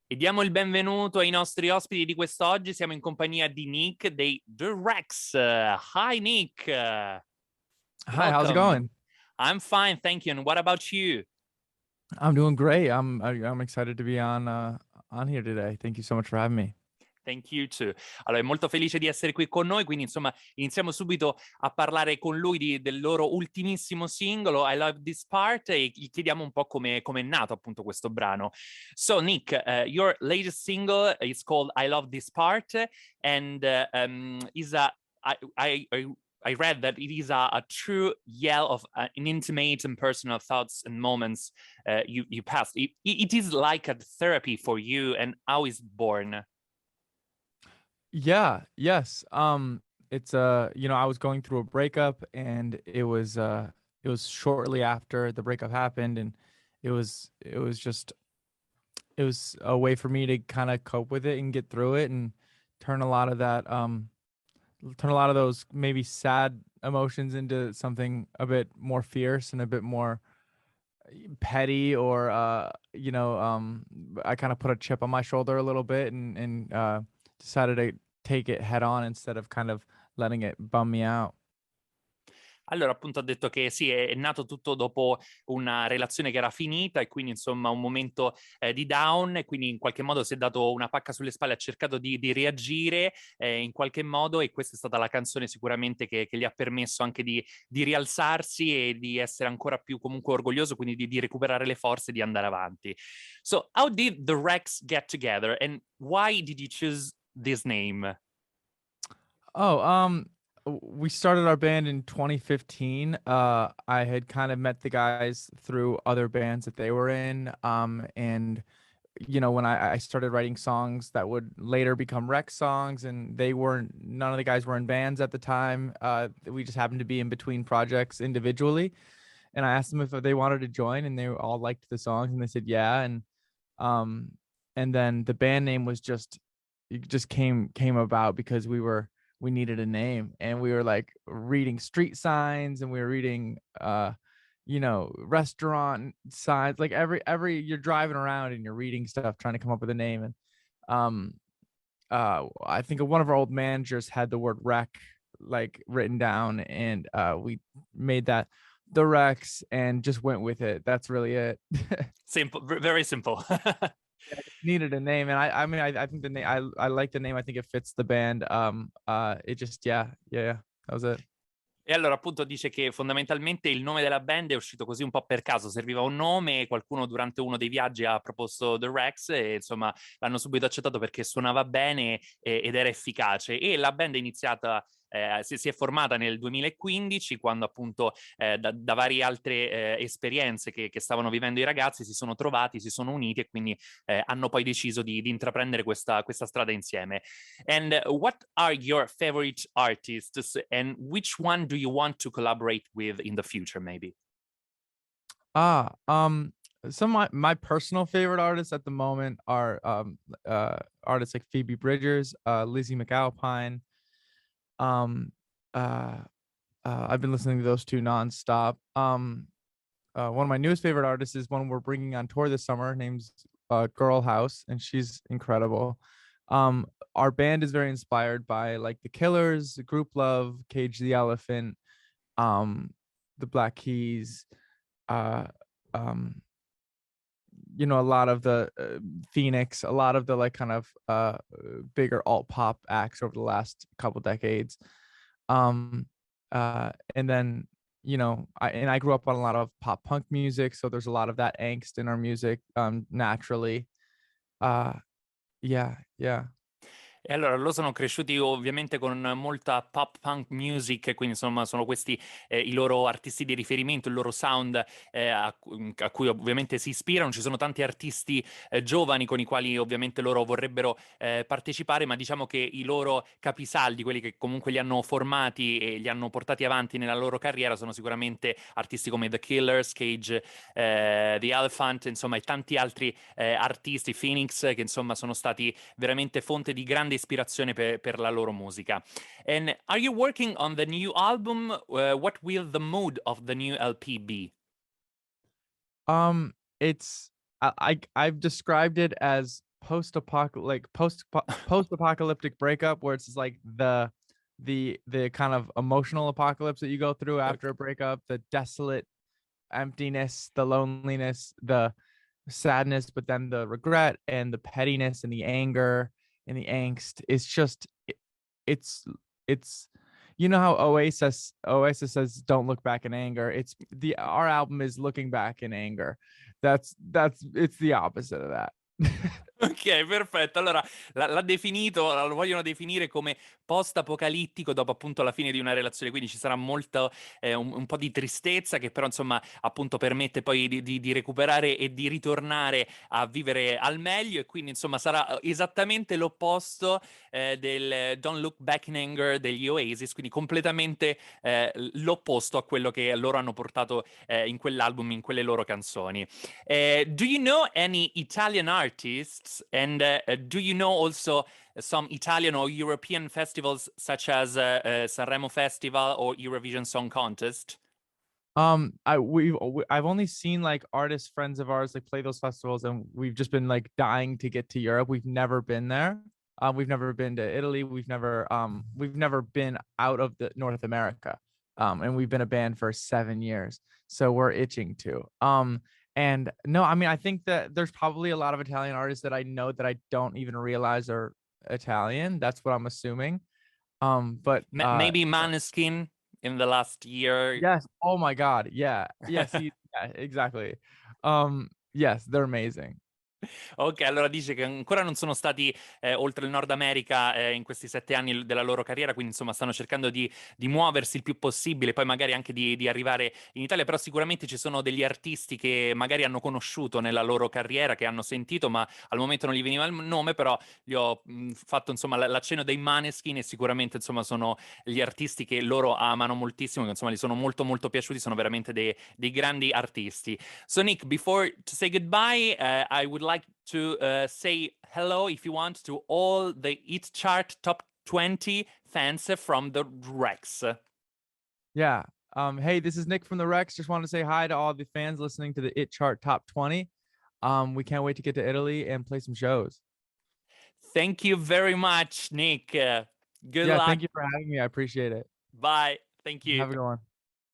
E diamo il benvenuto ai nostri ospiti di quest'oggi. Siamo in compagnia di Nick dei The Rex. Hi, Nick. Hi, how's it Welcome. going? I'm fine, thank you. And what about you? I'm doing great. I'm excited to be on here today. Thank you so much for having me. Thank you too. Allora, è molto felice di essere qui con noi, quindi insomma iniziamo subito a parlare con lui del loro ultimissimo singolo, I Love This Part, e gli chiediamo un po' come è nato appunto questo brano. So Nick, your latest single is called I Love This Part, and is a I read that it is a true yell of an intimate and personal thoughts and moments you passed. It is like a therapy for you, and how is it born? Yeah, yes. It's I was going through a breakup, and it was shortly after the breakup happened, and it was a way for me to kind of cope with it and get through it and turn a lot of that turn a lot of those maybe sad emotions into something a bit more fierce and a bit more petty, or I kind of put a chip on my shoulder a little bit, and decided to take it head on instead of kind of letting it bum me out. Allora, appunto, ha detto che sì, è nato tutto dopo una relazione che era finita e quindi, insomma, un momento di down, e quindi in qualche modo si è dato una pacca sulle spalle, ha cercato di reagire in qualche modo, e questa è stata la canzone sicuramente che gli ha permesso anche di rialzarsi e di essere ancora più comunque orgoglioso, quindi di recuperare le forze e di andare avanti. So, how did the Rex get together and why did you choose this name? Oh, we started our band in 2015. I had kind of met the guys through other bands that they were in. And when I started writing songs that would later become Rex songs, and none of the guys were in bands at the time. We just happened to be in between projects individually. And I asked them if they wanted to join, and they all liked the songs, and they said yeah. Um, and then the band name was it just came about because we needed a name, and we were like reading street signs, and we were reading restaurant signs, like every you're driving around and you're reading stuff trying to come up with a name. And um I think one of our old managers had the word wreck like written down, and we made that the Rex and just went with it. That's really it. Simple, very simple. Yeah, I just needed a name, and I mean, I think the name, I like the name. I think it fits the band. It just, yeah, that was it. E allora appunto dice che fondamentalmente il nome della band è uscito così un po' per caso, serviva un nome, qualcuno durante uno dei viaggi ha proposto The Rex e insomma l'hanno subito accettato perché suonava bene ed era efficace, e la band è iniziata, si è formata nel 2015, quando appunto da varie altre esperienze che stavano vivendo i ragazzi si sono trovati, si sono uniti, e quindi hanno poi deciso di intraprendere questa strada insieme. And what are your favorite artists, and which one do you want to collaborate with in the future, maybe? Ah, um, some of my personal favorite artists at the moment are artists like Phoebe Bridgers, Lizzie McAlpine. Um, uh, I've been listening to those two nonstop. One of my newest favorite artists is one we're bringing on tour this summer. Her name's Girl House, and she's incredible. Our band is very inspired by like the Killers, Group Love, Cage the Elephant, um, the Black Keys, uh, um, a lot of the Phoenix, a lot of the like kind of bigger alt pop acts over the last couple decades. Um, and then I grew up on a lot of pop punk music, so there's a lot of that angst in our music naturally. Uh, yeah. E allora loro sono cresciuti ovviamente con molta pop punk music, quindi insomma sono questi i loro artisti di riferimento, il loro sound a cui ovviamente si ispirano. Ci sono tanti artisti giovani con i quali ovviamente loro vorrebbero partecipare, ma diciamo che i loro capisaldi, quelli che comunque li hanno formati e li hanno portati avanti nella loro carriera, sono sicuramente artisti come The Killers, Cage the Elephant, insomma, e tanti altri artisti, Phoenix, che insomma sono stati veramente fonte di grande ispirazione per la loro musica. And are you working on the new album? What will the mood of the new LP be? It's I've described it as post-apocalyptic breakup where it's just like the kind of emotional apocalypse that you go through after a breakup, the desolate emptiness, the loneliness, the sadness, but then the regret and the pettiness and the anger and the angst. It's just it's it's you know how Oasis says don't look back in anger. It's the our album is looking back in anger. That's it's the opposite of that. Okay, perfetto. Allora l'ha definito, lo vogliono definire come post-apocalittico dopo appunto la fine di una relazione, quindi ci sarà molto un po' di tristezza che però insomma appunto permette poi di recuperare e di ritornare a vivere al meglio e quindi insomma sarà esattamente l'opposto del Don't Look Back in Anger degli Oasis, quindi completamente l'opposto a quello che loro hanno portato in quell'album, in quelle loro canzoni. Do you know any Italian artists? And do you know also some Italian or European festivals such as Sanremo Festival or Eurovision Song Contest? I've only seen like artist friends of ours like play those festivals, and we've just been like dying to get to Europe. We've never been there. We've never been to Italy. We've never been out of the North America. And we've been a band for 7 years, so we're itching to. And no, I mean, I think that there's probably a lot of Italian artists that I know that I don't even realize are Italian. That's what I'm assuming. But Maybe Maneskin in the last year. yes. Oh my God. Yeah. Yes. Yeah, exactly. Yes, they're amazing. Ok, allora dice che ancora non sono stati oltre il Nord America in questi 7 anni della loro carriera, quindi insomma stanno cercando di muoversi il più possibile, poi magari anche di arrivare in Italia, però sicuramente ci sono degli artisti che magari hanno conosciuto nella loro carriera, che hanno sentito, ma al momento non gli veniva il nome, però gli ho fatto insomma l'accenno dei Maneskin e sicuramente insomma sono gli artisti che loro amano moltissimo, che insomma gli sono molto molto piaciuti, sono veramente dei grandi artisti. So Nick, before to say goodbye, I would like to say hello, if you want, to all the Hit Chart Top 20 fans from the Rex. Yeah. Hey, this is Nick from the Rex. Just wanted to say hi to all the fans listening to the It Chart Top 20. We can't wait to get to Italy and play some shows. Thank you very much, Nick. Good Yeah, luck. thank you for having me. I appreciate it. Bye. Thank you. Have a good one.